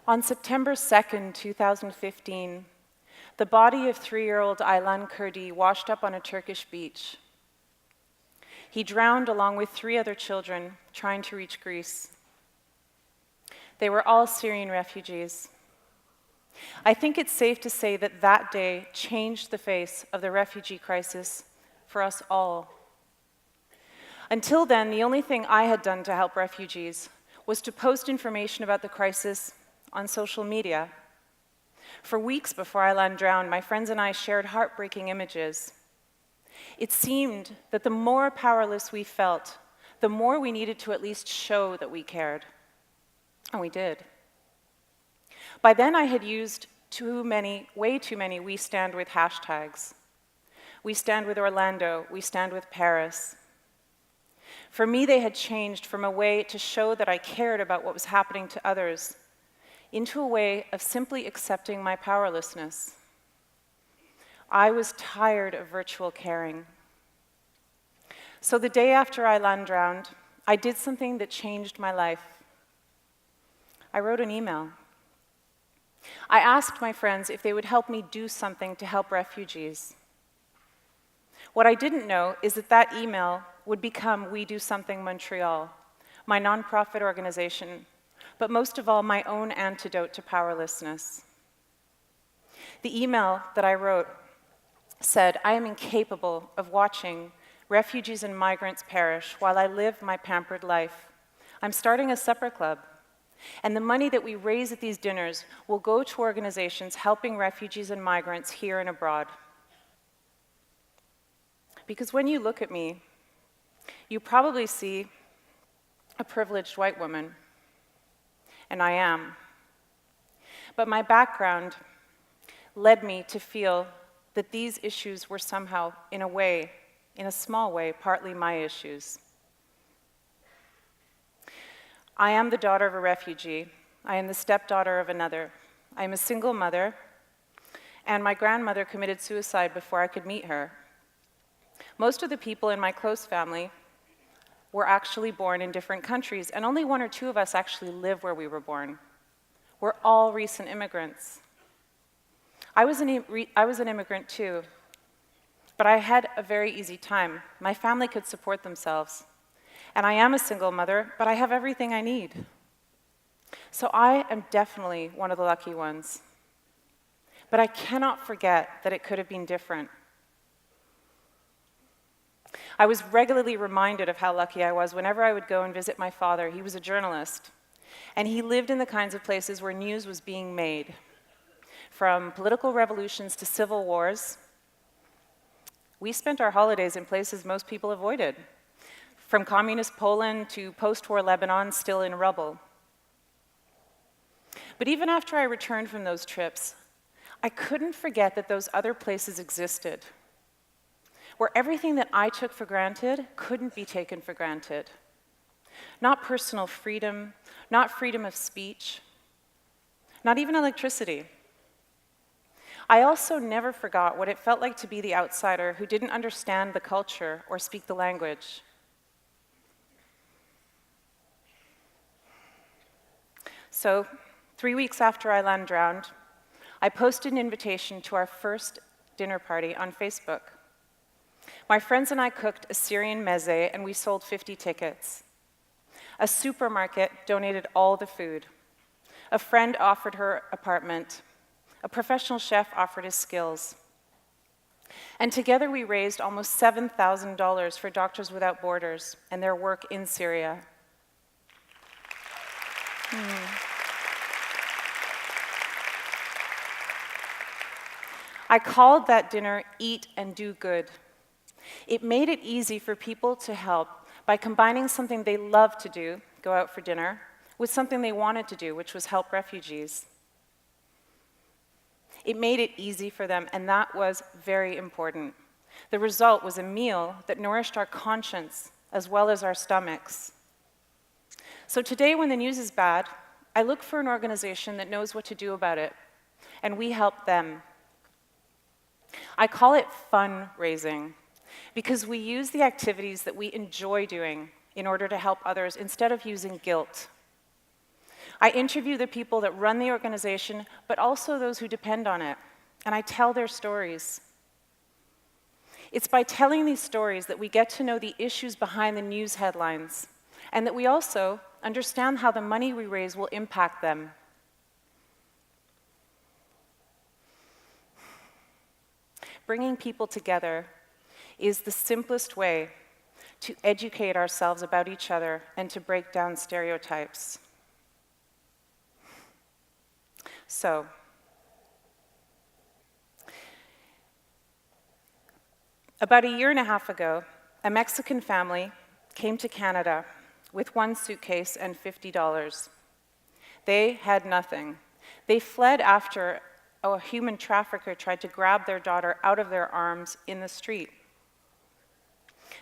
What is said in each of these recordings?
On September 2nd, 2015, the body of 3-year-old Aylan Kurdi washed up on a Turkish beach. He drowned along with 3 other children trying to reach Greece. They were all Syrian refugees. I think it's safe to say that that day changed the face of the refugee crisis for us all. Until then, the only thing I had done to help refugees was to post information about the crisis on social media. For weeks before Aylan drowned, my friends and I shared heartbreaking images. It seemed that the more powerless we felt, the more we needed to at least show that we cared. And we did. By then, I had used way too many We Stand With hashtags. We stand with Orlando, we stand with Paris. For me, they had changed from a way to show that I cared about what was happening to others into a way of simply accepting my powerlessness. I was tired of virtual caring. So the day after Aylan drowned, I did something that changed my life. I wrote an email. I asked my friends if they would help me do something to help refugees. What I didn't know is that that email would become WeDoSomething Mtl, my nonprofit organization, but most of all, my own antidote to powerlessness. The email that I wrote said, "I am incapable of watching refugees and migrants perish while I live my pampered life. I'm starting a supper club, and the money that we raise at these dinners will go to organizations helping refugees and migrants here and abroad." Because when you look at me, you probably see a privileged white woman, and I am. But my background led me to feel that these issues were somehow, in a small way, partly my issues. I am the daughter of a refugee. I am the stepdaughter of another. I am a single mother, and my grandmother committed suicide before I could meet her. Most of the people in my close family were actually born in different countries, and only 1 or 2 of us actually live where we were born. We're all recent immigrants. I was an immigrant too, but I had a very easy time. My family could support themselves. And I am a single mother, but I have everything I need. So I am definitely one of the lucky ones. But I cannot forget that it could have been different. I was regularly reminded of how lucky I was whenever I would go and visit my father. He was a journalist, and he lived in the kinds of places where news was being made. From political revolutions to civil wars, we spent our holidays in places most people avoided. From communist Poland to post-war Lebanon, still in rubble. But even after I returned from those trips, I couldn't forget that those other places existed, where everything that I took for granted couldn't be taken for granted. Not personal freedom, not freedom of speech, not even electricity. I also never forgot what it felt like to be the outsider who didn't understand the culture or speak the language. So, 3 weeks after Aylan drowned, I posted an invitation to our first dinner party on Facebook. My friends and I cooked a Syrian meze, and we sold 50 tickets. A supermarket donated all the food. A friend offered her apartment. A professional chef offered his skills. And together we raised almost $7,000 for Doctors Without Borders and their work in Syria. I called that dinner Eat and Do Good. It made it easy for people to help by combining something they love to do, go out for dinner, with something they wanted to do, which was help refugees. It made it easy for them, and that was very important. The result was a meal that nourished our conscience as well as our stomachs. So today, when the news is bad, I look for an organization that knows what to do about it, and we help them. I call it fundraising, because we use the activities that we enjoy doing in order to help others instead of using guilt. I interview the people that run the organization, but also those who depend on it, and I tell their stories. It's by telling these stories that we get to know the issues behind the news headlines, and that we also understand how the money we raise will impact them. Bringing people together is the simplest way to educate ourselves about each other and to break down stereotypes. So, about a year and a half ago, a Mexican family came to Canada with one suitcase and $50. They had nothing. They fled after a human trafficker tried to grab their daughter out of their arms in the street.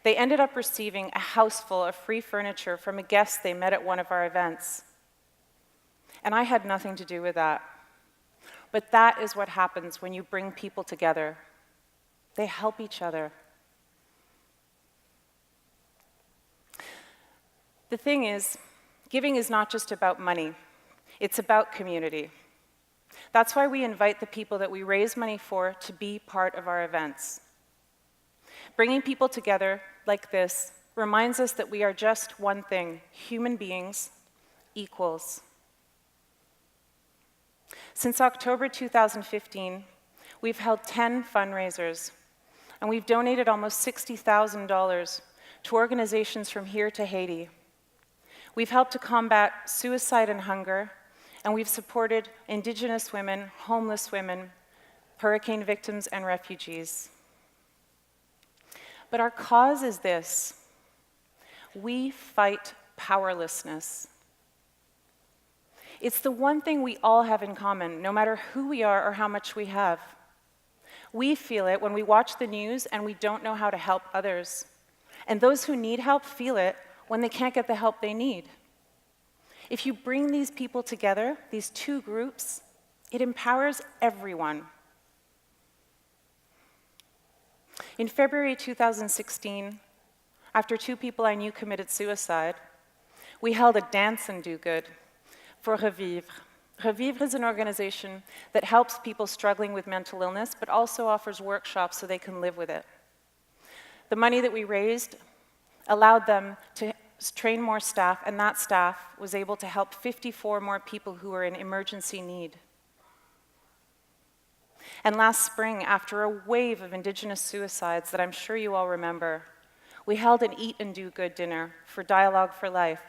They ended up receiving a house full of free furniture from a guest they met at one of our events. And I had nothing to do with that. But that is what happens when you bring people together. They help each other. The thing is, giving is not just about money. It's about community. That's why we invite the people that we raise money for to be part of our events. Bringing people together like this reminds us that we are just one thing, human beings, equals. Since October 2015, we've held 10 fundraisers, and we've donated almost $60,000 to organizations from here to Haiti. We've helped to combat suicide and hunger, and we've supported Indigenous women, homeless women, hurricane victims, and refugees. But our cause is this: we fight powerlessness. It's the one thing we all have in common, no matter who we are or how much we have. We feel it when we watch the news and we don't know how to help others. And those who need help feel it when they can't get the help they need. If you bring these people together, these two groups, it empowers everyone. In February 2016, after 2 people I knew committed suicide, we held a dance and do good for Revivre. Revivre is an organization that helps people struggling with mental illness, but also offers workshops so they can live with it. The money that we raised allowed them to train more staff, and that staff was able to help 54 more people who were in emergency need. And last spring, after a wave of Indigenous suicides that I'm sure you all remember, we held an Eat and Do Good dinner for Dialogue for Life.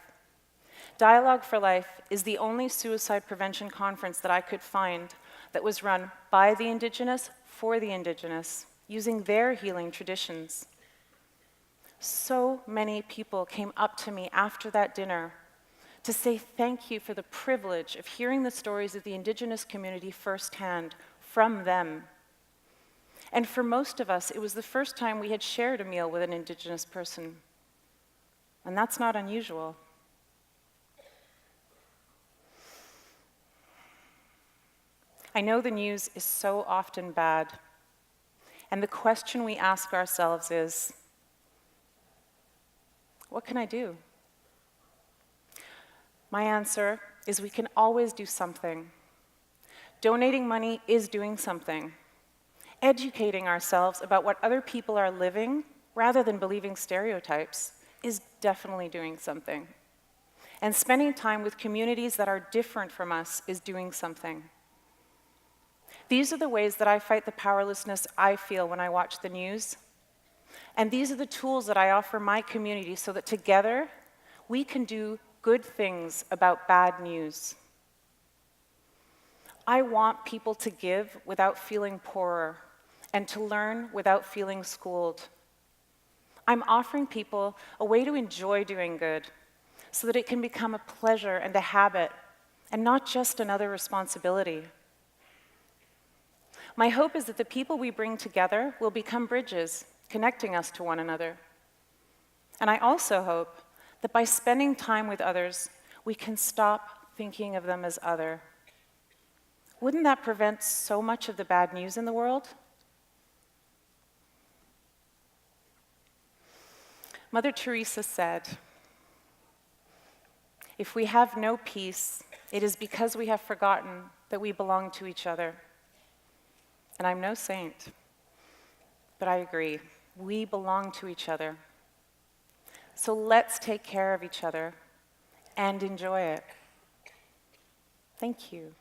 Dialogue for Life is the only suicide prevention conference that I could find that was run by the Indigenous for the Indigenous, using their healing traditions. So many people came up to me after that dinner to say thank you for the privilege of hearing the stories of the Indigenous community firsthand from them. And for most of us, it was the first time we had shared a meal with an Indigenous person. And that's not unusual. I know the news is so often bad, and the question we ask ourselves is, what can I do? My answer is we can always do something. Donating money is doing something. Educating ourselves about what other people are living, rather than believing stereotypes, is definitely doing something. And spending time with communities that are different from us is doing something. These are the ways that I fight the powerlessness I feel when I watch the news. And these are the tools that I offer my community so that together we can do good things about bad news. I want people to give without feeling poorer and to learn without feeling schooled. I'm offering people a way to enjoy doing good so that it can become a pleasure and a habit and not just another responsibility. My hope is that the people we bring together will become bridges, connecting us to one another. And I also hope that by spending time with others, we can stop thinking of them as other. Wouldn't that prevent so much of the bad news in the world? Mother Teresa said, "If we have no peace, It is because we have forgotten that we belong to each other. And I'm no saint, but I agree. We belong to each other. So let's take care of each other and enjoy it. Thank you.